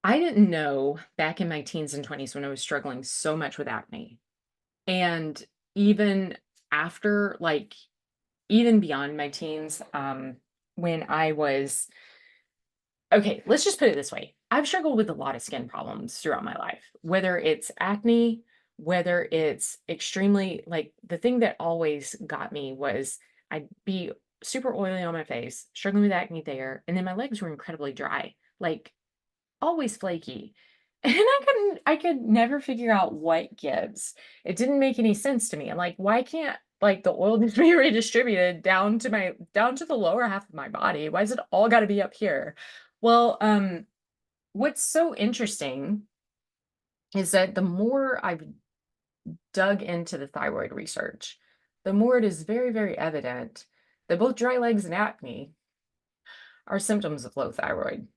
I didn't know back in my teens and 20s when I was struggling so much with acne. And even after, even beyond my teens, when I was, okay, let's just put it this way. I've struggled with a lot of skin problems throughout my life, whether it's acne, whether it's extremely, like, the thing that always got me was I'd be super oily on my face, struggling with acne there, and then my legs were incredibly dry. Like, always flaky. And I could never figure out what gives. It didn't make any sense to me. I'm like, why can't like the oil just be redistributed down to the lower half of my body? Why is it all got to be up here? Well, what's so interesting is that the more I've dug into the thyroid research, the more it is very, very evident that both dry legs and acne are symptoms of low thyroid.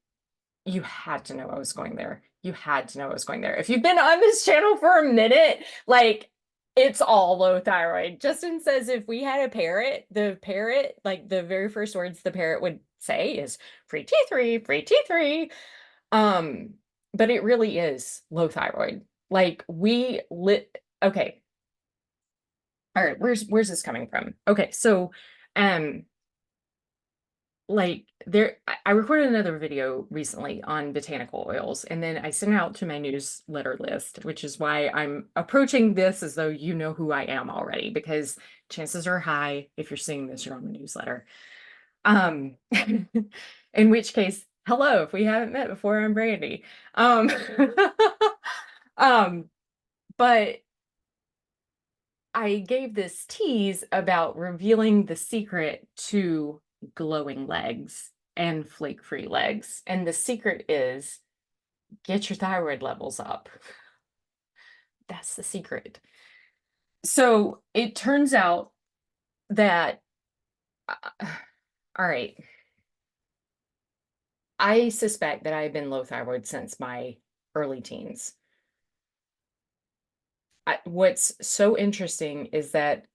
You had to know I was going there. You had to know I was going there. If you've been on this channel for a minute, like it's all low thyroid. Justin says if we had a parrot, the parrot, like the very first words the parrot would say is free T3, free T3. Um, but it really is low thyroid. Like we lit okay. All right, where's this coming from? Okay, so um like there I recorded another video recently on botanical oils, and then I sent it out to my newsletter list, which is why I'm approaching this as though you know who I am already, because chances are high if you're seeing this you're on the newsletter. um in which case, hello, if we haven't met before, I'm Brandy. um um but I gave this tease about revealing the secret to glowing legs and flake-free legs. And the secret is get your thyroid levels up. That's the secret. So it turns out that, all right, I suspect that I've been low thyroid since my early teens. What's so interesting is that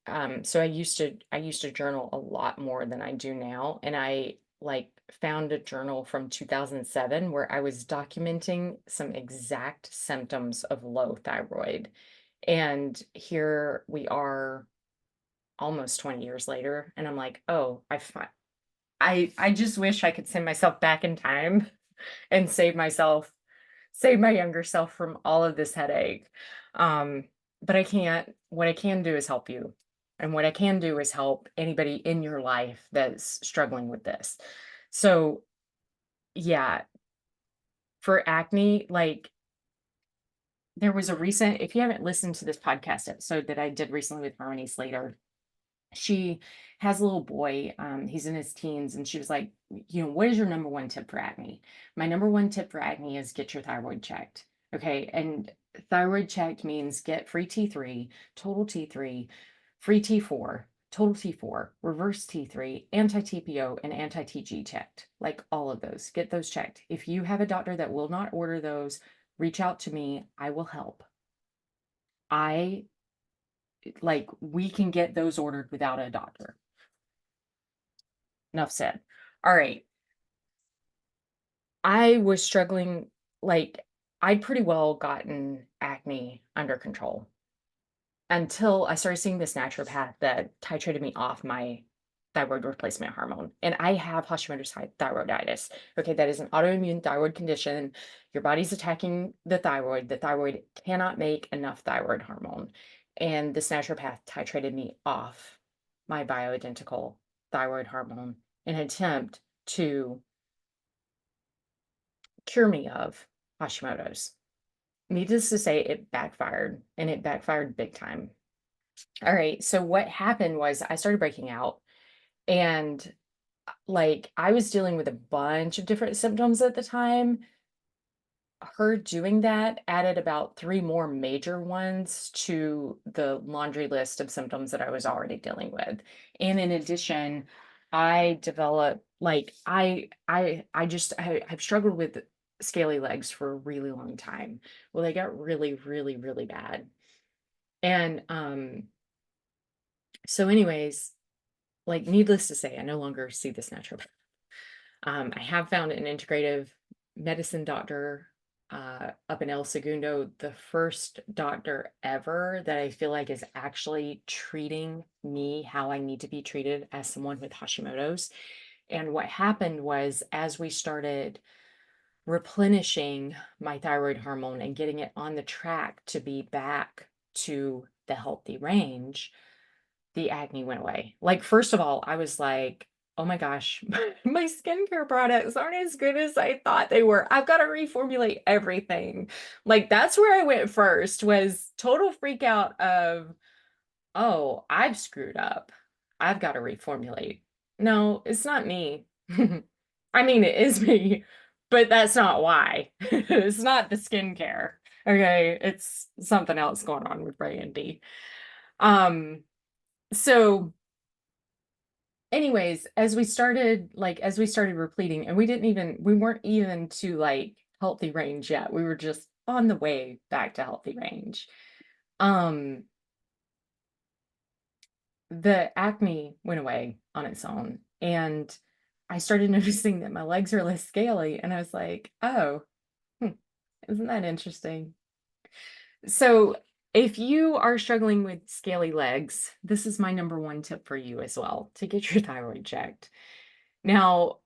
so I used to journal a lot more than I do now, and I like found a journal from 2007 where I was documenting some exact symptoms of low thyroid. And here we are almost 20 years later, and I'm like, "Oh, I just wish I could send myself back in time and save my younger self from all of this headache." Um, but I can't. What I can do is help you. And what I can do is help anybody in your life that's struggling with this. So, yeah, for acne, like there was a recent, if you haven't listened to this podcast episode that I did recently with Harmony Slater, she has a little boy. He's in his teens, and she was like, what is your number one tip for acne? My number one tip for acne is get your thyroid checked. Okay. And thyroid checked means get free T3, total T3, free T4, total T4, reverse T3, anti TPO, and anti TG checked. Like all of those, get those checked. If you have a doctor that will not order those, reach out to me. I will help. I like, we can get those ordered without a doctor. Enough said. All right. I was struggling, like, I'd pretty well gotten acne under control until I started seeing this naturopath that titrated me off my thyroid replacement hormone. And I have Hashimoto's thyroiditis. Okay, that is an autoimmune thyroid condition. Your body's attacking the thyroid. The thyroid cannot make enough thyroid hormone. And this naturopath titrated me off my bioidentical thyroid hormone in an attempt to cure me of Hashimoto's. Needless to say, it backfired, and it backfired big time. All right, so what happened was I started breaking out, and like I was dealing with a bunch of different symptoms at the time. Her doing that added about three more major ones to the laundry list of symptoms that I was already dealing with. And in addition, I developed like I've struggled with scaly legs for a really long time. Well, they got really, really, really bad. And so anyways, like needless to say, I no longer see this naturopath. I have found an integrative medicine doctor up in El Segundo, the first doctor ever that I feel like is actually treating me how I need to be treated as someone with Hashimoto's. And what happened was, as we started replenishing my thyroid hormone and getting it on the track to be back to the healthy range, the acne went away. Like, first of all, I was like, oh my gosh, my skincare products aren't as good as I thought they were. I've got to reformulate everything. Like, that's where I went first, was total freak out of, oh, I've screwed up. I've got to reformulate. No, it's not me. I mean, it is me, but that's not why. It's not the skincare. Okay, it's something else going on with Brandy. Um, so anyways, as we started repleting, and we weren't even to like healthy range yet. We were just on the way back to healthy range. Um, the acne went away on its own, and I started noticing that my legs are less scaly, and I was like, oh, hmm, isn't that interesting? So if you are struggling with scaly legs, this is my number one tip for you as well, to get your thyroid checked. Now,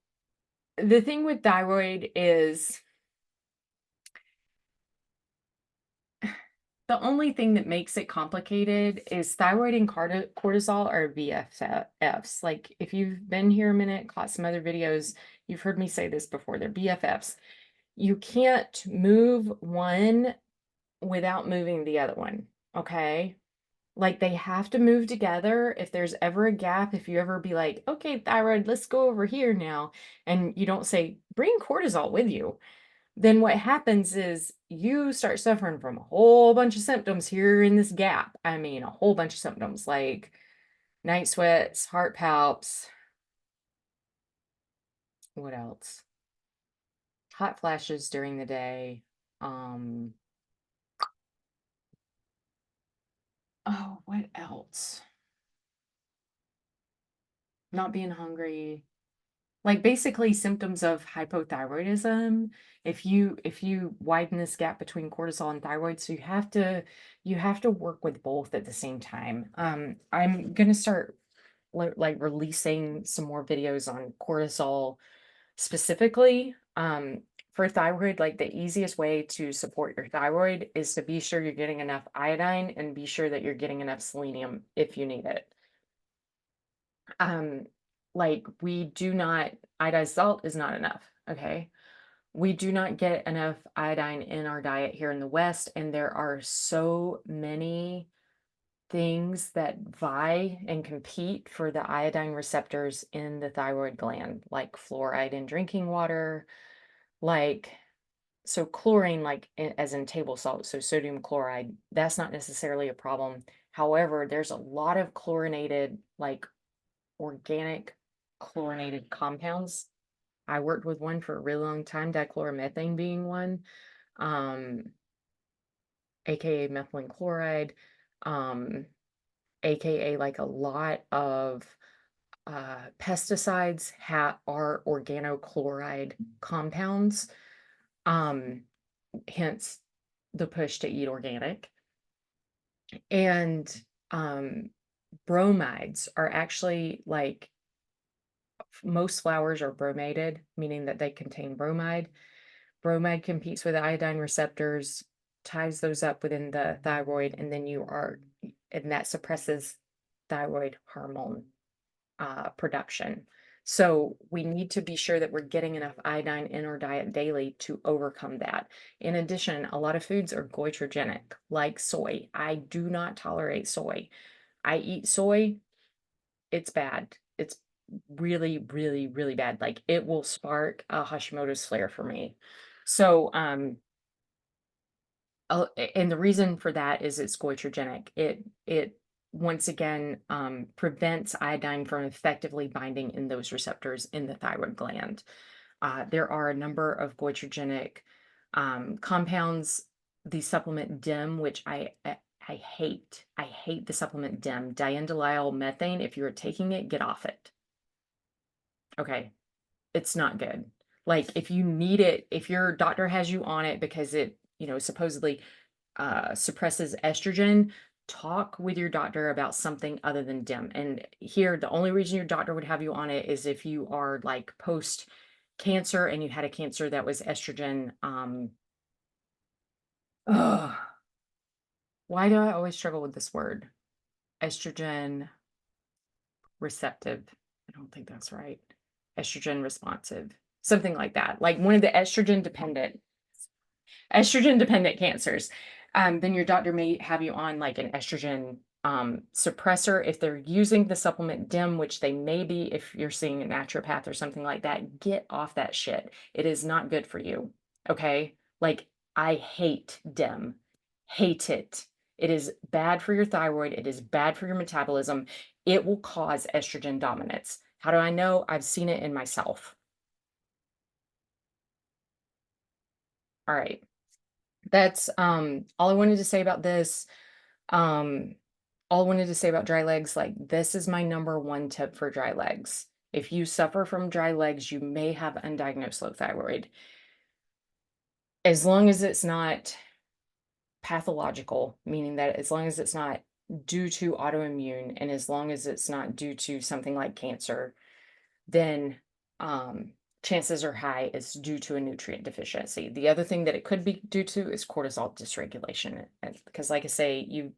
the thing with thyroid is the only thing that makes it complicated is thyroid and cortisol are BFFs. Like, if you've been here a minute, caught some other videos, you've heard me say this before, they're BFFs. You can't move one without moving the other one, okay? Like, they have to move together. If there's ever a gap, if you ever be like, okay, thyroid, let's go over here now, and you don't say, bring cortisol with you, then what happens is you start suffering from a whole bunch of symptoms here in this gap. I mean, a whole bunch of symptoms like night sweats, heart palps, what else? Hot flashes during the day. Um, oh, what else? Not being hungry. Like, basically symptoms of hypothyroidism. If you widen this gap between cortisol and thyroid, so you have to work with both at the same time. I'm gonna start like releasing some more videos on cortisol specifically. For thyroid, like, the easiest way to support your thyroid is to be sure you're getting enough iodine and be sure that you're getting enough selenium if you need it. Um, like, we do not, iodized salt is not enough, okay? We do not get enough iodine in our diet here in the West, and there are so many things that vie and compete for the iodine receptors in the thyroid gland, like fluoride in drinking water, like, so chlorine, like as in table salt, so sodium chloride, that's not necessarily a problem. However, there's a lot of chlorinated, like organic chlorinated compounds. I worked with one for a really long time, dichloromethane being one, um, aka methylene chloride, um, aka like a lot of pesticides are organochloride compounds, um, hence the push to eat organic. And bromides are actually like, most flowers are bromated, meaning that they contain bromide. Bromide competes with iodine receptors, ties those up within the thyroid, and then and that suppresses thyroid hormone production. So we need to be sure that we're getting enough iodine in our diet daily to overcome that. In addition, a lot of foods are goitrogenic, like soy. I do not tolerate soy. I eat soy, it's bad. It's really, really, really bad. Like, it will spark a Hashimoto's flare for me. So, and the reason for that is it's goitrogenic. It once again prevents iodine from effectively binding in those receptors in the thyroid gland. There are a number of goitrogenic compounds. The supplement DIM, which I hate. I hate the supplement DIM, diindolyl methane. If you're taking it, get off it. Okay, it's not good. Like, if you need it, if your doctor has you on it because it, supposedly suppresses estrogen, talk with your doctor about something other than DIM. And here, the only reason your doctor would have you on it is if you are like post cancer and you had a cancer that was estrogen. Ugh, why do I always struggle with this word? Estrogen receptive. I don't think that's right. Estrogen responsive, something like that. Like one of the estrogen dependent cancers, then your doctor may have you on like an estrogen suppressor. If they're using the supplement DIM, which they may be if you're seeing a naturopath or something like that, get off that shit. It is not good for you. Okay. Like, I hate DIM, hate it. It is bad for your thyroid. It is bad for your metabolism. It will cause estrogen dominance. How do I know? I've seen it in myself. All right. That's all I wanted to say about this. Um, all I wanted to say about dry legs, like this is my number one tip for dry legs. If you suffer from dry legs, you may have undiagnosed low thyroid. As long as it's not pathological, meaning that as long as it's not due to autoimmune and as long as it's not due to something like cancer, then um, chances are high it's due to a nutrient deficiency. The other thing that it could be due to is cortisol dysregulation. Because, like I say,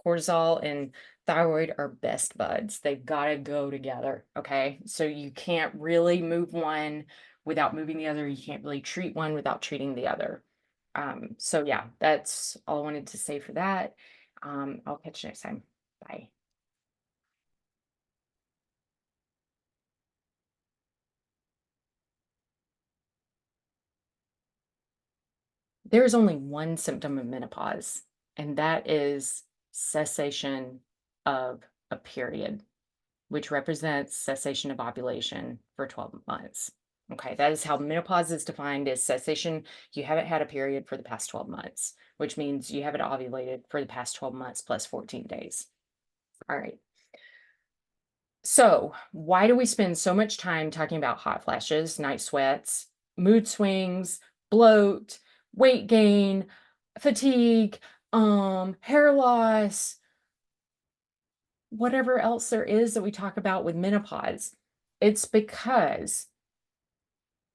cortisol and thyroid are best buds. They've got to go together. Okay, so you can't really move one without moving the other. You can't really treat one without treating the other. So yeah, that's all I wanted to say for that. I'll catch you next time. Bye. There is only one symptom of menopause, and that is cessation of a period, which represents cessation of ovulation for 12 months. Okay, that is how menopause is defined as cessation. You haven't had a period for the past 12 months, which means you haven't ovulated for the past 12 months plus 14 days. All right. So, why do we spend so much time talking about hot flashes, night sweats, mood swings, bloat, weight gain, fatigue, hair loss, whatever else there is that we talk about with menopause? It's because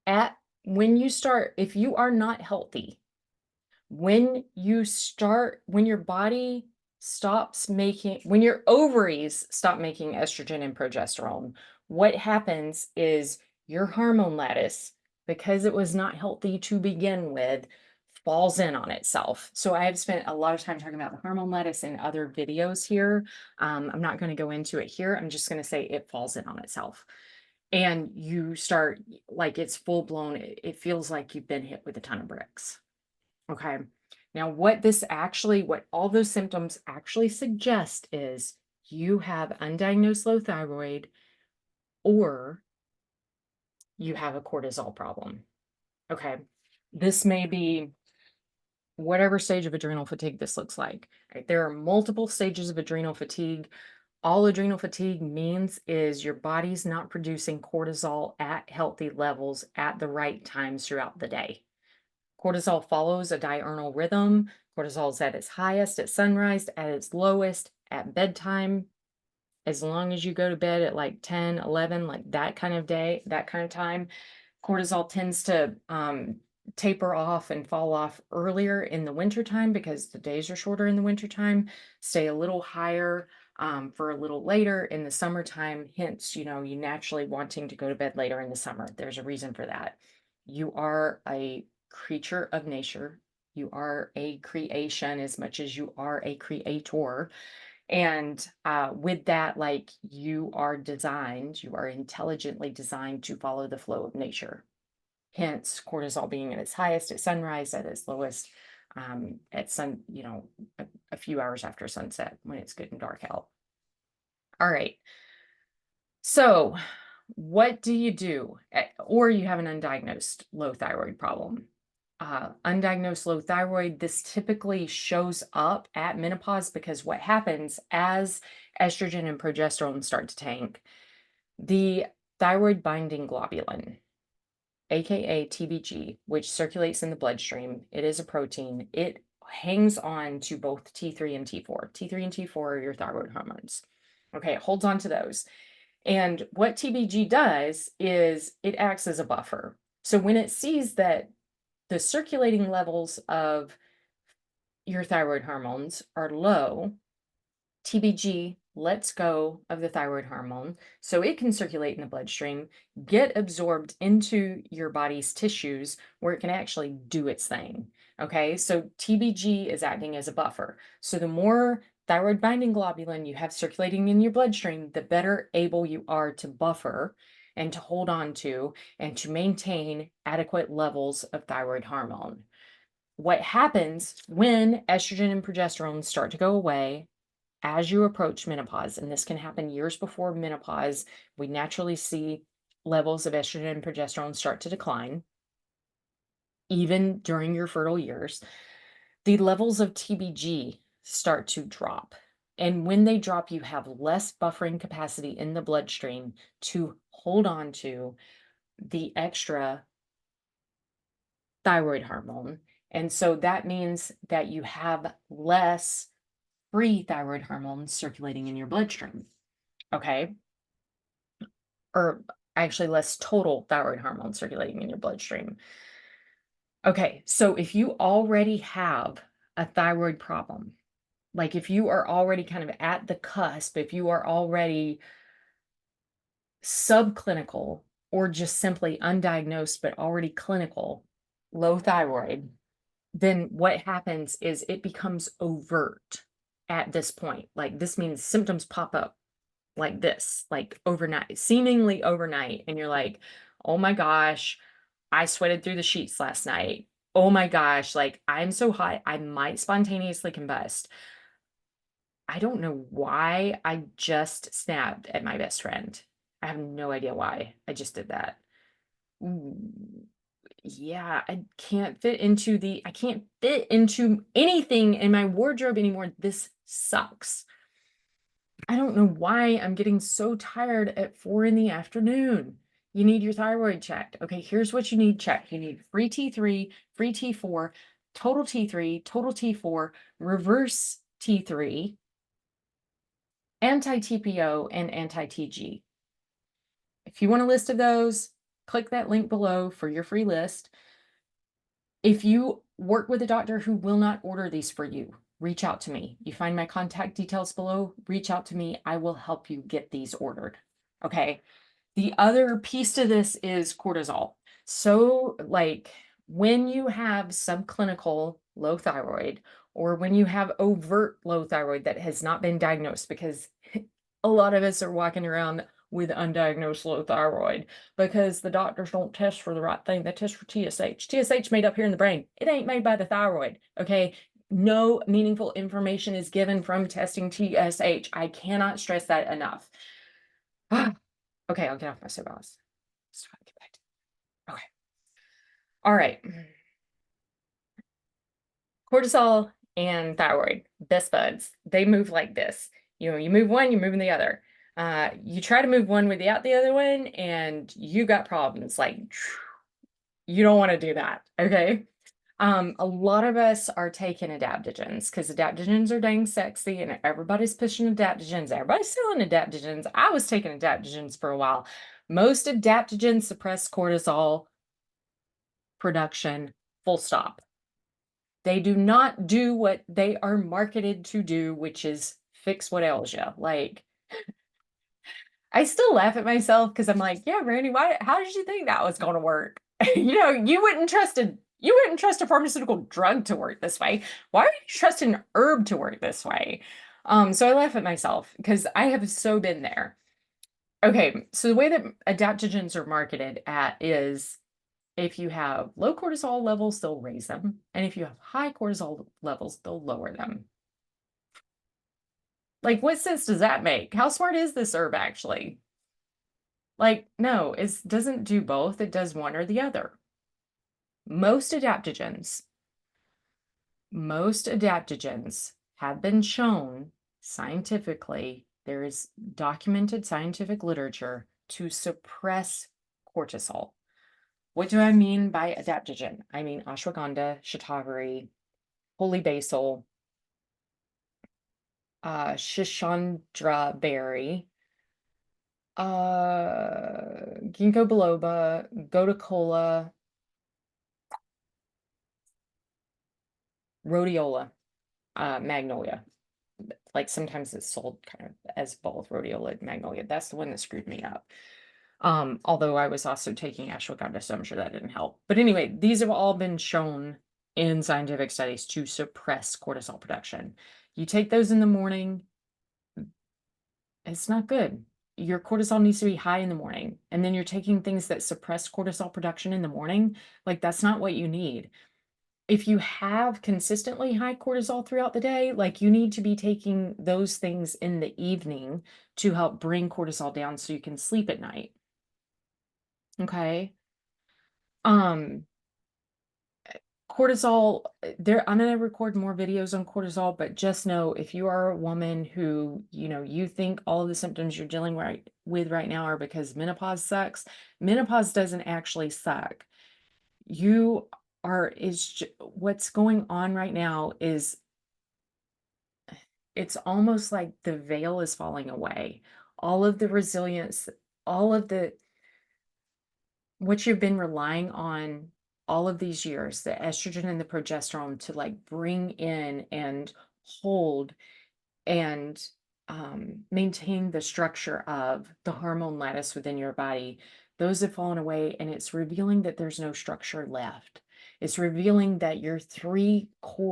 at when you start, if you are not healthy, when your body stops making, when your ovaries stop making estrogen and progesterone, what happens is your hormone lattice, because it was not healthy to begin with, falls in on itself. So I have spent a lot of time talking about the hormone lattice in other videos here. I'm not going to go into it here. I'm just going to say it falls in on itself. And you start, like, it's full blown, it feels like you've been hit with a ton of bricks. Okay. Now, what all those symptoms actually suggest is you have undiagnosed low thyroid or you have a cortisol problem. Okay. This may be whatever stage of adrenal fatigue this looks like. Right? There are multiple stages of adrenal fatigue. All adrenal fatigue means is your body's not producing cortisol at healthy levels at the right times throughout the day. Cortisol follows a diurnal rhythm. Cortisol is at its highest at sunrise, at its lowest at bedtime. As long as you go to bed at like 10, 11, like that kind of day, that kind of time, cortisol tends to taper off and fall off earlier in the wintertime because the days are shorter in the wintertime, stay a little higher for a little later in the summertime. Hence, you naturally wanting to go to bed later in the summer. There's a reason for that. You are a creature of nature. You are a creation as much as you are a creator. And with that, like you are intelligently designed to follow the flow of nature. Hence, cortisol being at its highest at sunrise, at its lowest at a few hours after sunset when it's good and dark out. All right. So, what do you do? Or you have an undiagnosed low thyroid problem. Undiagnosed low thyroid, this typically shows up at menopause because what happens as estrogen and progesterone start to tank, the thyroid binding globulin, aka TBG, which circulates in the bloodstream. It is a protein. It hangs on to both T3 and T4. T3 and T4 are your thyroid hormones. Okay, it holds on to those. And what TBG does is it acts as a buffer. So when it sees that the circulating levels of your thyroid hormones are low, TBG lets go of the thyroid hormone so it can circulate in the bloodstream, get absorbed into your body's tissues where it can actually do its thing. Okay, so TBG is acting as a buffer. So the more thyroid binding globulin you have circulating in your bloodstream, the better able you are to buffer and to hold on to and to maintain adequate levels of thyroid hormone. What happens when estrogen and progesterone start to go away as you approach menopause, and this can happen years before menopause, we naturally see levels of estrogen and progesterone start to decline, even during your fertile years. The levels of TBG start to drop. And when they drop, you have less buffering capacity in the bloodstream to hold on to the extra thyroid hormone. And so that means that you have less free thyroid hormones circulating in your bloodstream. Okay. Or actually less total thyroid hormone circulating in your bloodstream. Okay, so if you already have a thyroid problem, like if you are already kind of at the cusp, if you are already subclinical or just simply undiagnosed but already clinical, low thyroid, then what happens is it becomes overt at this point. Like this means symptoms pop up like this, like overnight, seemingly overnight. And you're like, oh my gosh, I sweated through the sheets last night. Oh my gosh, like I'm so hot, I might spontaneously combust. I don't know why I just snapped at my best friend. I have no idea why I just did that. Ooh, yeah, I can't fit into anything in my wardrobe anymore. This sucks. I don't know why I'm getting so tired at 4 in the afternoon. You need your thyroid checked. Okay, here's what you need checked. You need free T3, free T4, total T3, total T4, reverse T3, anti-TPO, and anti-TG. If you want a list of those, click that link below for your free list. If you work with a doctor who will not order these for you, reach out to me. You find my contact details below, reach out to me. I will help you get these ordered. Okay. The other piece to this is cortisol. So, like when you have subclinical low thyroid, or when you have overt low thyroid that has not been diagnosed, because a lot of us are walking around with undiagnosed low thyroid because the doctors don't test for the right thing. They test for TSH. TSH made up here in the brain. It ain't made by the thyroid. Okay. No meaningful information is given from testing TSH. I cannot stress that enough. Okay, I'll get off my soapbox. Get back to okay. All right. Cortisol and thyroid, best buds. They move like this. You know, you move one, you're moving the other. You try to move one without the other one, and you got problems. Like you don't want to do that. Okay. A lot of us are taking adaptogens because adaptogens are dang sexy and everybody's pushing adaptogens. Everybody's selling adaptogens. I was taking adaptogens for a while. Most adaptogens suppress cortisol production, full stop. They do not do what they are marketed to do, which is fix what ails you. Like, I still laugh at myself because I'm like, yeah, Randy, how did you think that was going to work? You wouldn't trust a pharmaceutical drug to work this way. Why would you trust an herb to work this way? So I laugh at myself because I have so been there. Okay, so the way that adaptogens are marketed at is if you have low cortisol levels, they'll raise them. And if you have high cortisol levels, they'll lower them. Like, what sense does that make? How smart is this herb actually? Like, no, it doesn't do both. It does one or the other. Most adaptogens, most adaptogens have been shown scientifically, there is documented scientific literature to suppress cortisol. What do I mean by adaptogen? I mean ashwagandha, shatavari, holy basil, shishandra berry, ginkgo biloba, gotu kola, rhodiola, magnolia. Like sometimes it's sold kind of as both rhodiola and magnolia. That's the one that screwed me up. Although I was also taking ashwagandha, so I'm sure that didn't help. But anyway, these have all been shown in scientific studies to suppress cortisol production. You take those in the morning, it's not good. Your cortisol needs to be high in the morning. And then you're taking things that suppress cortisol production in the morning. Like, that's not what you need. If you have consistently high cortisol throughout the day, like, you need to be taking those things in the evening to help bring cortisol down so you can sleep at night. Okay. Um, Cortisol, I'm going to record more videos on cortisol, but just know if you are a woman who, you think all of the symptoms you're dealing with right now are because menopause sucks, menopause doesn't actually suck. What's going on right now is it's almost like the veil is falling away. All of the resilience, all of the what you've been relying on all of these years, the estrogen and the progesterone to like bring in and hold and maintain the structure of the hormone lattice within your body, those have fallen away, and it's revealing that there's no structure left. It's revealing that your three key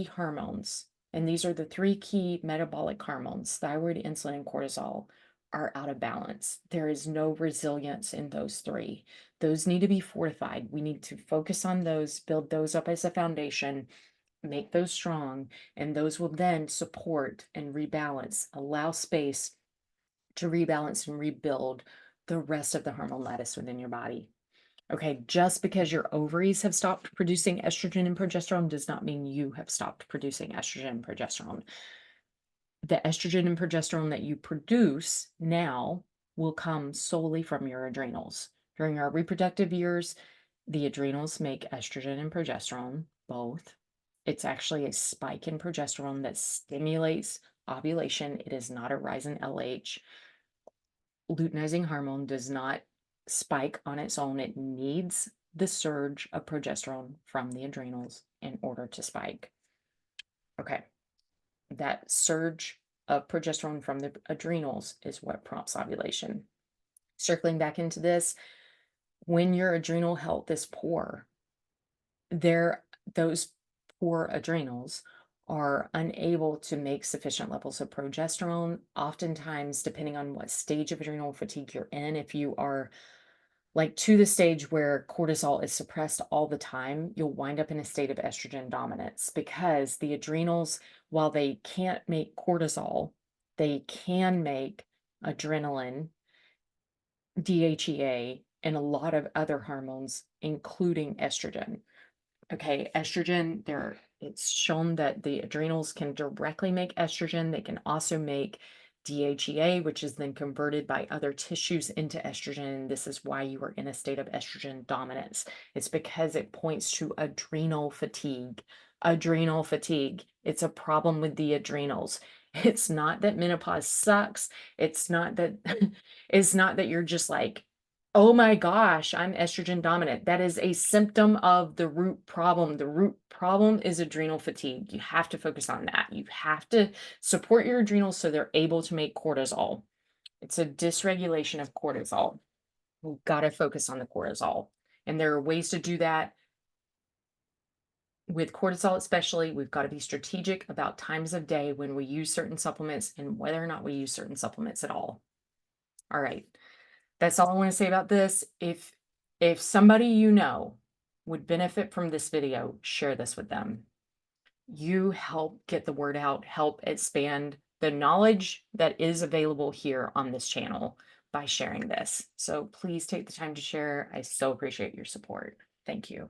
hormones, and these are the three key metabolic hormones, thyroid, insulin, and cortisol, are out of balance. There is no resilience in those three. Those need to be fortified. We need to focus on those, build those up as a foundation, make those strong, and those will then support and rebalance, allow space to rebalance and rebuild the rest of the hormone lattice within your body. Okay, just because your ovaries have stopped producing estrogen and progesterone does not mean you have stopped producing estrogen and progesterone. The estrogen and progesterone that you produce now will come solely from your adrenals. During our reproductive years, the adrenals make estrogen and progesterone, both. It's actually a spike in progesterone that stimulates ovulation. It is not a rise in LH. Luteinizing hormone does not spike on its own. It needs the surge of progesterone from the adrenals in order to spike. Okay, that surge of progesterone from the adrenals is what prompts ovulation. Circling back into this, when your adrenal health is poor, those poor adrenals are unable to make sufficient levels of progesterone. Oftentimes, depending on what stage of adrenal fatigue you're in, if you are like to the stage where cortisol is suppressed all the time, you'll wind up in a state of estrogen dominance, because the adrenals, while they can't make cortisol, they can make adrenaline, DHEA, and a lot of other hormones, including estrogen. Okay, estrogen, it's shown that the adrenals can directly make estrogen. They can also make DHEA, which is then converted by other tissues into estrogen. This is why you are in a state of estrogen dominance. It's because it points to adrenal fatigue. Adrenal fatigue. It's a problem with the adrenals. It's not that menopause sucks. It's not that it's not that you're just like, oh my gosh, I'm estrogen dominant. That is a symptom of the root problem. The root problem is adrenal fatigue. You have to focus on that. You have to support your adrenals so they're able to make cortisol. It's a dysregulation of cortisol. We've got to focus on the cortisol. And there are ways to do that. With cortisol, especially, we've got to be strategic about times of day when we use certain supplements and whether or not we use certain supplements at all. All right. That's all I want to say about this. If somebody you know would benefit from this video, share this with them. You help get the word out, help expand the knowledge that is available here on this channel by sharing this. So please take the time to share. I so appreciate your support. Thank you.